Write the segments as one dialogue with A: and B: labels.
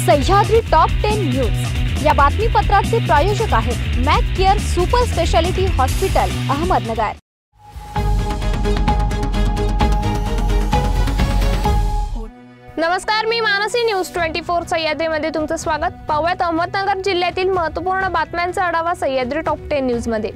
A: Sahyadri top 10 news या बातमीपत्राचे प्रायोजक आहेत Mac care super speciality hospital Ahmednagar.
B: नमस्कार, मी मानसी न्यूज 24 सह्याद्रीमध्ये तुमचं स्वागत। पाहूयात अहमदनगर जिल्ह्यातील महत्त्वपूर्ण बातम्यांचा आढावा सह्याद्री टॉप 10 न्यूज मध्ये।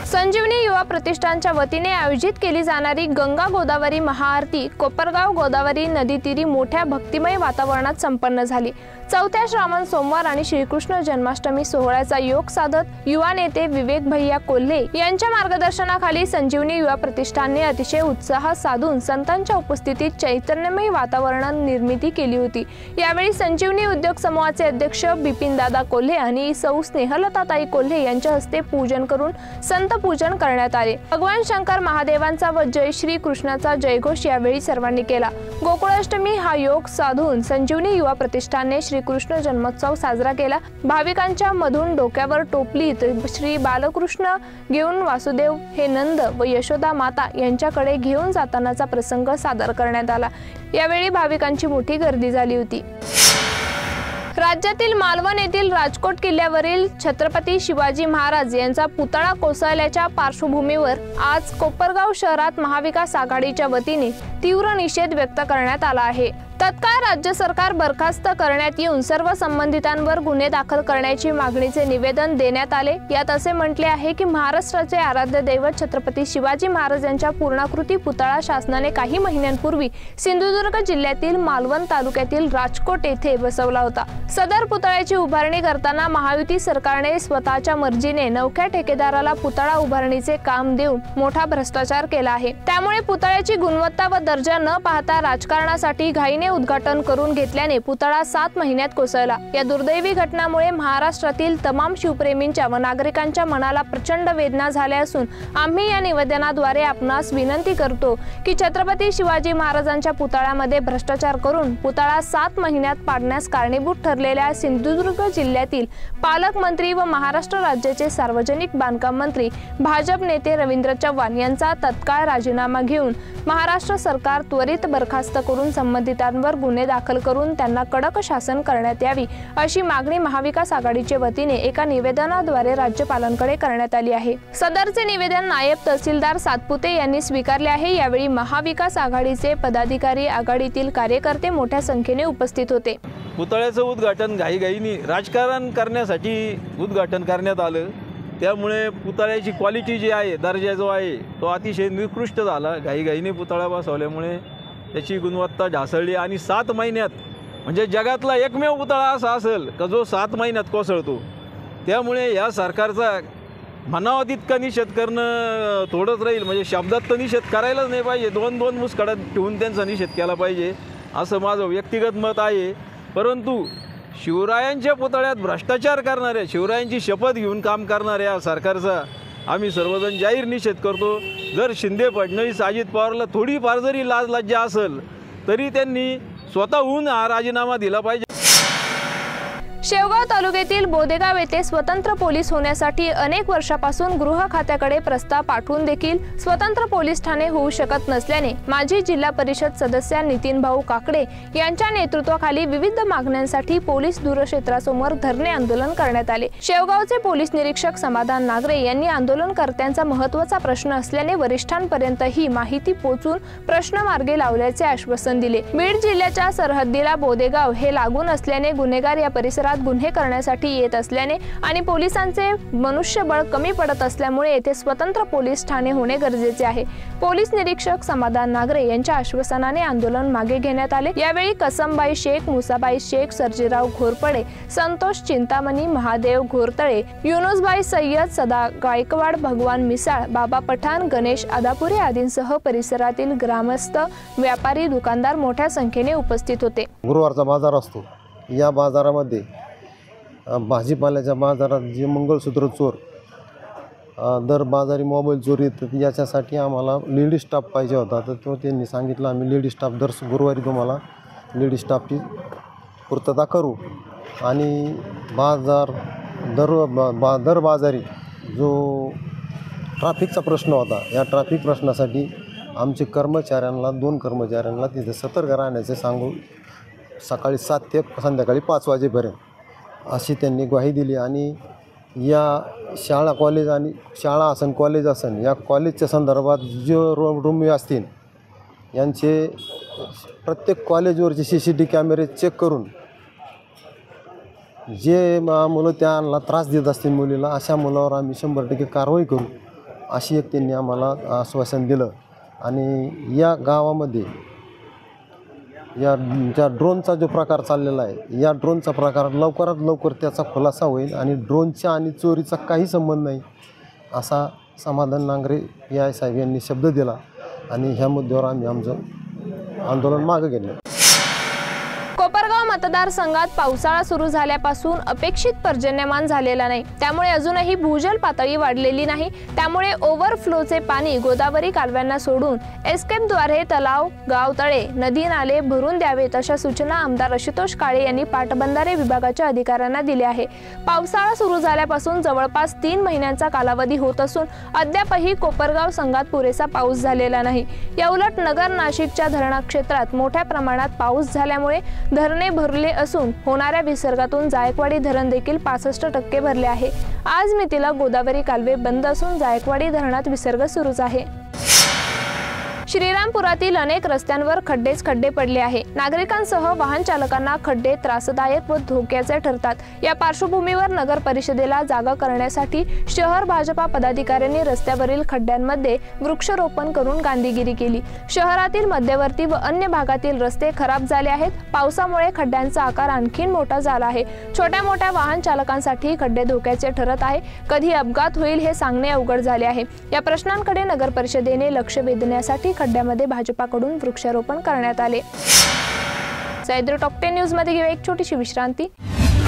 B: संजीवनी युवा प्रतिष्ठानच्या वतीने आयोजित केली जाणारी गंगा गोदावरी महाआरती कोपरगाव गोदावरी नदीतीरी मोठ्या भक्तिमय वातावरणात संपन्न झाली। चौथ्या श्रावण सोमवार आणि श्रीकृष्ण जन्माष्टमी सोहळ्याचा योग साधत युवा नेते विवेक भैया कोल्हे यांच्या मार्गदर्शनाखाली संजीवनी युवा प्रतिष्ठानने अतिशय उत्साह साधून संतांच्या उपस्थितीत चैतन्यमय वातावरण निर्मिती केली होती। यावेळी संजीवनी उद्योग समूहाचे अध्यक्ष बिपिन दादा कोल्हे आणि सौ स्नेहलताताई कोल्हे यांच्या हस्ते पूजन करून संत पूजन करण्यात आले। भगवान शंकर महादेवांचा व जय श्री कृष्णाचा जयघोष यावेळी सर्वांनी केला। गोकुळाष्टमी हा योग साधून संजीवनी युवा प्रतिष्ठानने श्रीकृष्ण जन्मोत्सव साजरा केला। भाविकांच्या मधून डोक्यावर टोपलीत श्री बालकृष्ण घेऊन वासुदेव हे नंद व यशोदा माता यांच्याकडे घेऊन जातानाचा प्रसंग सादर करण्यात आला। यावेळी भाविकांची मोठी गर्दी झाली होती। राज्यातील मालवण येथील राजकोट किल्ल्यावरील छत्रपती शिवाजी महाराज यांचा पुतळा कोसळल्याच्या पार्श्वभूमीवर आज कोपरगाव शहरात महाविकास आघाडीच्या वतीने तीव्र निषेध व्यक्त करण्यात आला आहे। तत्काळ राज्य सरकार बरखास्त करण्यात येऊन सर्व संबंधितांवर गुन्हे दाखल करण्याची मागणीचे निवेदन देण्यात आले। यात असे म्हटले आहे की महाराष्ट्राचे आराध्य दैवत छत्रपती शिवाजी महाराज यांच्या पूर्णाकृती पुतळा शासनाने काही महिन्यांपूर्वी सिंधुदुर्ग जिल्ह्यातील मालवण तालुक्यातील राजकोट येथे बसवला होता। सदर पुतळ्याची उभारणी करताना महायुती सरकारने स्वतःच्या मर्जीने नवख्या ठेकेदाराला पुतळा उभारणीचे काम देऊन मोठा भ्रष्टाचार केला आहे। त्यामुळे पुतळ्याची गुणवत्ता व दर्जा न पाहता राजकारणासाठी घाईने उद्घाटन करून घेतल्याने पुतळा 7 महिन्यात कोसळला। या दुर्दैवी घटनामुळे महाराष्ट्रातील तमाम शिवप्रेमींच्या व नागरिकांच्या मनाला प्रचंड वेदना झाल्या असून आम्ही या निवेदनाद्वारे आपणास विनंती करतो की छत्रपती शिवाजी महाराजांच्या पुतळ्यामध्ये भ्रष्टाचार करून पुतळा 7 महिन्यात पाडण्यास कारणीभूत ठरलेल्या सिंधुदुर्ग जिल्ह्यातील पालकमंत्री व महाराष्ट्र राज्याचे सार्वजनिक बांधकाम मंत्री भाजप नेते रवींद्र चव्हाण यांचा तत्काळ राजीनामा घेऊन महाराष्ट्र सरकार त्वरित बरखास्त करून संबंधितांवर गुन्हे दाखल करून त्यांना कडक शासन करण्यात यावी अशी मागणी महाविकास आघाडीच्या वतीने एका निवेदनाद्वारे राज्यपालांकडे करण्यात आली आहे। सदरचे निवेदन नायब तहसीलदार सातपुते यांनी स्वीकारले आहे। यावेळी महाविकास आघाडीचे पदाधिकारी आघाडीतील कार्यकर्ते मोठ्या संख्येने उपस्थित होते।
C: पुतळ्याचं उद्घाटन घाईघाईने राजकारण करण्यासाठी उद्घाटन करण्यात आलं। त्यामुळे पुतळ्याची क्वालिटी जी आहे, दर्जा जो आहे तो अतिशय निकृष्ट झाला। घाईघाईने पुतळा बसवल्यामुळे त्याची गुणवत्ता ढासळली आणि 7 महिन्यात म्हणजे जगातला एकमेव पुतळा असा असेल का जो 7 महिन्यात कोसळतो। त्यामुळे या सरकारचा म्हणावा तितका निषेध करणं थोडंच राहील, म्हणजे शब्दात तर निषेध करायलाच नाही पाहिजे, 2-2 मुस्कडात ठेवून त्यांचा निषेध केला पाहिजे असं माझं व्यक्तिगत मत आहे। परंतु शिवरायांच्या पुतळ्यात भ्रष्टाचार करणाऱ्या, शिवरायांची शपथ घेऊन काम करणाऱ्या सरकारचा आम्ही सर्वजण जाहीर निषेध करतो। जर शिंदे फडणवीस अजित पवारला थोडीफार जरी लाज लज्जा असेल तरी त्यांनी स्वतःहून हा राजीनामा दिला पाहिजे।
B: शेवगाव तालुक्यातील बोदेगाव येथे स्वतंत्र पोलीस होण्यासाठी अनेक वर्षापासून गृह खात्याकडे प्रस्ताव पाठवून देखील स्वतंत्र पोलीस ठाणे होऊ शकत नसल्याने माजी जिल्हा परिषद सदस्य नितीन भाऊ काकडे यांच्या नेतृत्वाखाली विविध मागण्यांसाठी पोलीस दूरक्षेत्रासमोर धरणे आंदोलन करण्यात आले। शेवगावचे पोलीस निरीक्षक समाधान नागरे यांनी आंदोलनकर्त्यांचा महत्त्वाचा प्रश्न असल्याने वरिष्ठांपर्यंत ही माहिती पोहोचून प्रश्न मार्गी लावल्याचे आश्वासन दिले। बीड जिल्ह्याच्या सरहद्दीला बोदेगाव हे लागून असल्याने गुन्हेगार या परिसरात गुन्हे करण्यासाठी येत असल्याने आणि पोलिसांचे मनुष्यबळ कमी पडत असल्यामुळे येथे स्वतंत्र पोलीस ठाणे होणे गरजेचे आहे। पोलीस निरीक्षक समाधान नागरे यांच्या आश्वासनाने आंदोलन मागे घेण्यात आले। यावेळी कसमबाई शेख, मुसाबाई शेख, सर्जीराव घोरपडे, संतोष चिंतामणी, महादेव घोरतळे, युनुसबाई सय्यद, सदा गायकवाड, भगवान मिसाळ, बाबा पठाण, गणेश आदापुरे आदींसह परिसरातील ग्रामस्थ, व्यापारी, दुकानदार मोठ्या संख्येने उपस्थित होते।
D: गुरुवारचा बाजार असतो। या बाजारामध्ये भाजीपाल्याच्या बाजारात जे मंगळसूत्र चोर, दर बाजारी मोबाईल चोरी, याच्यासाठी आम्हाला लेडीज स्टाफ पाहिजे होता। तर तो त्यांनी सांगितलं आम्ही लेडीज स्टाफ दर गुरुवारी तुम्हाला लेडीज स्टाफची पूर्तता करू। आणि बाजार दर बाजारी जो ट्रॅफिकचा प्रश्न होता, या ट्रॅफिक प्रश्नासाठी आमचे कर्मचाऱ्यांना 2 कर्मचाऱ्यांना तिथे सतर्क राहण्याचे सांगून सकाळी 7 ते संध्याकाळी 5 वाजेपर्यंत अशी त्यांनी ग्वाही दिली। आणि या शाळा कॉलेज आणि शाळा असन कॉलेज असन या कॉलेजच्या संदर्भात जो रूम असतील यांचे प्रत्येक कॉलेजवरचे CCTV कॅमेरे चेक करून जे मुलं त्यांना त्रास देत असतील मुलीला अशा मुलावर आम्ही 100% कारवाई करू अशी एक त्यांनी आम्हाला आश्वासन दिलं। आणि या गावामध्ये ज्या ड्रोनचा जो प्रकार चाललेला आहे या ड्रोनचा प्रकार लवकरात लवकर त्याचा खुलासा होईल आणि ड्रोनच्या आणि चोरीचा काही संबंध नाही असा समाधान नांगरे PI साहेब यांनी शब्द दिला। आणि ह्या मुद्द्यावर आम्ही आमचं आंदोलन मागे घेतलं।
B: कोपरगाव मतदारसंघात पावसाळा सुरू झाल्यापासून अपेक्षित पर्जन्यमान झालेला नाही, त्यामुळे अजूनही भूजल पातळी वाढलेली नाही। त्यामुळे ओव्हरफ्लोचे पाणी गोदावरी कालव्यांना सोडून एस्केपद्वारे तलाव, गावतळे, नदी नाले भरून द्यावेत अशा सूचना आमदार आशुतोष काळे यांनी पाटबंधारे विभागाच्या अधिकाऱ्यांना दिल्या आहे। पावसाळा सुरू झाल्यापासून जवळपास 3 महिन्यांचा कालावधी होत असून अद्यापही कोपरगाव संघात पुरेसा पाऊस झालेला नाही। याउलट नगर नाशिकच्या धरण क्षेत्रात मोठ्या प्रमाणात पाऊस झाल्यामुळे धरणे भरले असून होणाऱ्या विसर्गातून जायकवाडी धरण देखील 65% भरले आहे। आज मितीला गोदावरी कालवे बंद असून जायकवाडी धरणात विसर्ग सुरूच आहे। श्रीरामपुरातील अनेक रस्त्यांवर खड्डेच खड्डे पडले आहे। नागरिकांसह वाहन चालकांना खड्डे त्रासदायक व धोक्याचे ठरतात। या पार्श्वभूमीवर नगर परिषदेला जागा करण्यासाठी शहर भाजपा पदाधिकाऱ्यांनी रस्त्यावरील खड्ड्यांमध्ये वृक्षारोपण करून गांधीगिरी केली। शहरातील मध्यवर्ती व अन्य भागातील रस्ते खराब झाले आहेत। पावसामुळे खड्ड्यांचा आकार आणखी मोठा झाला आहे। छोट्या मोठ्या वाहन चालकांसाठी खड्डे धोक्याचे ठरत आहे। कधी अपघात होईल हे सांगणे अवघड झाले आहे। या प्रश्नांकडे नगर परिषदेने लक्ष वेधण्यासाठी खड्ड्यामध्ये भाजपाकडून वृक्षारोपण करण्यात आले। सह्याद्री टॉप 10 न्यूज मध्ये घेऊ एक छोटीशी विश्रांती।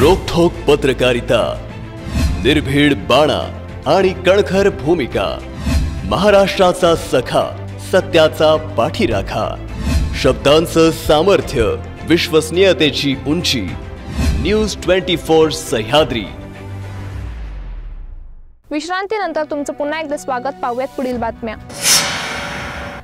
E: रोखोक पत्रकारिता, निर्भीड बाणा आणि कणखर भूमिका, महाराष्ट्राचा सखा, सत्याचा पाठीराखा, शब्दांचं सामर्थ्य, विश्वसनीयतेची उंची, न्यूज 24 सह्याद्री।
B: विश्रांतीनंतर तुमचं पुन्हा एकदा स्वागत। पाहूयात पुढील बातम्या।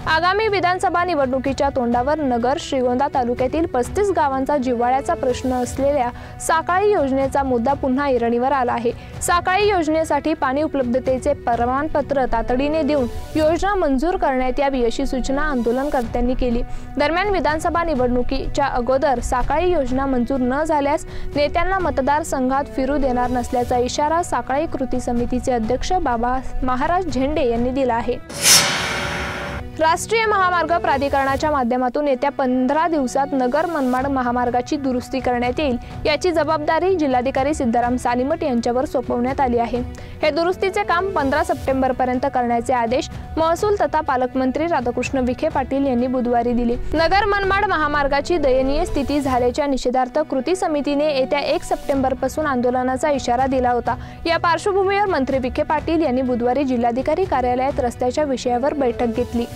B: आगामी विधानसभा निवडणुकीच्या तोंडावर नगर श्रीगोंदा तालुक्यातील 35 गावांचा जिव्हाळ्याचा प्रश्न असलेल्या साकाळी योजनेचा मुद्दा पुन्हा ऐरणीवर आला आहे। साकाळी योजनेसाठी पाणी उपलब्धतेचे प्रमाणपत्र तातडीने देऊन योजना मंजूर करण्यात यावी अशी सूचना आंदोलनकर्त्यांनी केली। दरम्यान विधानसभा निवडणुकीच्या अगोदर साकाळी योजना मंजूर न झाल्यास नेत्यांना मतदारसंघात फिरू देणार नसल्याचा इशारा साकाळी कृती समितीचे अध्यक्ष बाबा महाराज झेंडे यांनी दिला आहे। राष्ट्रीय महामार्ग प्राधिकरणाच्या माध्यमातून येत्या 15 दिवसात नगर मनमाड महामार्गाची दुरुस्ती करण्यात येईल। याची जबाबदारी जिल्हाधिकारी सिद्धाराम सालीमठ यांच्यावर सोपवण्यात आली आहे। हे दुरुस्तीचे काम 15 सप्टेंबर पर्यंत करण्याचे आदेश महसूल तथा पालकमंत्री राधाकृष्ण विखे पाटील यांनी बुधवारी दिले। नगर मनमाड महामार्गाची दयनीय स्थिती झाल्याच्या निषेधार्थ कृती समितीने येत्या 1 सप्टेंबर पासून आंदोलनाचा इशारा दिला होता। या पार्श्वभूमीवर मंत्री विखे पाटील यांनी बुधवारी जिल्हाधिकारी कार्यालयात रस्त्याच्या विषयावर बैठक घेतली।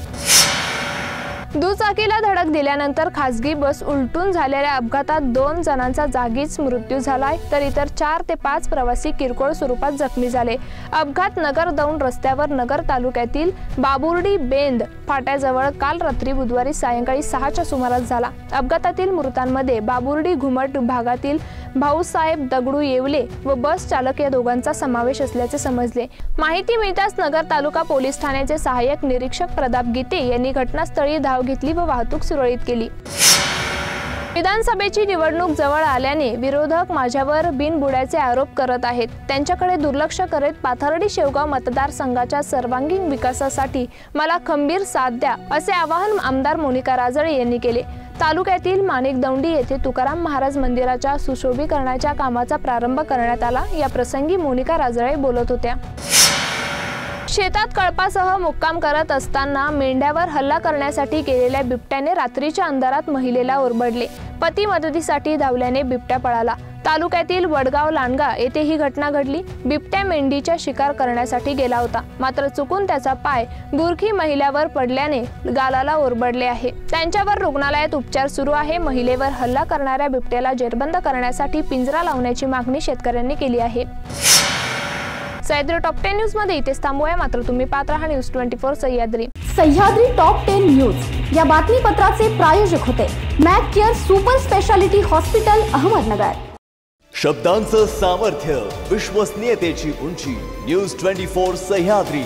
B: दुचाकीला धडक दिल्यानंतर खासगी बस उलटून झालेल्या अपघातात 2 जणांचा जागीच मृत्यू झालाय, तर इतर 4 ते 5 प्रवासी किरकोळ स्वरूपात जखमी झाले। अपघात नगर दौंड रस्त्यावर नगर तालुक्यातील बाबुर्डी बेंद फाट्याजवळ काल रात्री बुधवारी सायंकाळी 6च्या सुमारास झाला। अपघातातील मृतांमध्ये बाबुर्डी घुमट भागातील भाऊसाहेब दगडू येवले व बस चालक या दोघांचा समावेश असल्याचे समजले। माहिती मिळताच नगर तालुका पोलीस ठाण्याचे सहाय्यक निरीक्षक प्रताप गीते यांनी घटनास्थळी धाव घेतली व वाहतूक सुरळीत केली। विधानसभेची निवडणूक जवळ आल्याने विरोधक माझ्यावर बिनबुड्याचे आरोप करत आहेत। त्यांच्याकडे दुर्लक्ष करत पाथर्डी शेवगाव मतदारसंघाच्या सर्वांगीण विकासासाठी मला खंबीर साथ द्या असे आवाहन आमदार मोनिका राजळे यांनी केले। तालुक्यातील माणिकदौंडी येथे तुकाराम महाराज मंदिराच्या सुशोभीकरणाच्या कामाचा प्रारंभ करण्यात आला। या प्रसंगी मोनिका राजळे बोलत होत्या। शेतात कळपासह मुक्काम करत असताना मेंढ्यावर हल्ला करण्यासाठी गेलेल्या बिबट्याने रात्रीच्या अंधारात महिलेला ओरबडले। पती मदतीसाठी धावल्याने बिबट्या पळाला। तालुक्यातील वडगाव लांडगा येथे ही घटना घडली। बिबट्या मेंढीच्या शिकार करण्यासाठी गेला होता, मात्र चुकून त्याचा पाय गुरखी महिलेवर पडल्याने गालाला ओरबडले आहे। त्यांच्यावर रुग्णालयात उपचार सुरू आहे। महिलेवर हल्ला करणाऱ्या बिबट्याला जेरबंद करण्यासाठी पिंजरा लावण्याची मागणी शेतकऱ्यांनी केली आहे। सह्याद्री टॉप 10 न्यूज मध्ये इथेच थांबूया, मात्र तुम्ही पाहत राहा news 24 Sahyadri.
A: Sahyadri top 10 news या बातमीपत्राचे प्रायोजक होते Mac care super speciality hospital Ahmednagar.
E: शब्दांचं सामर्थ्य, विश्वसनीयतेची उंची, न्यूज 24 सह्याद्री।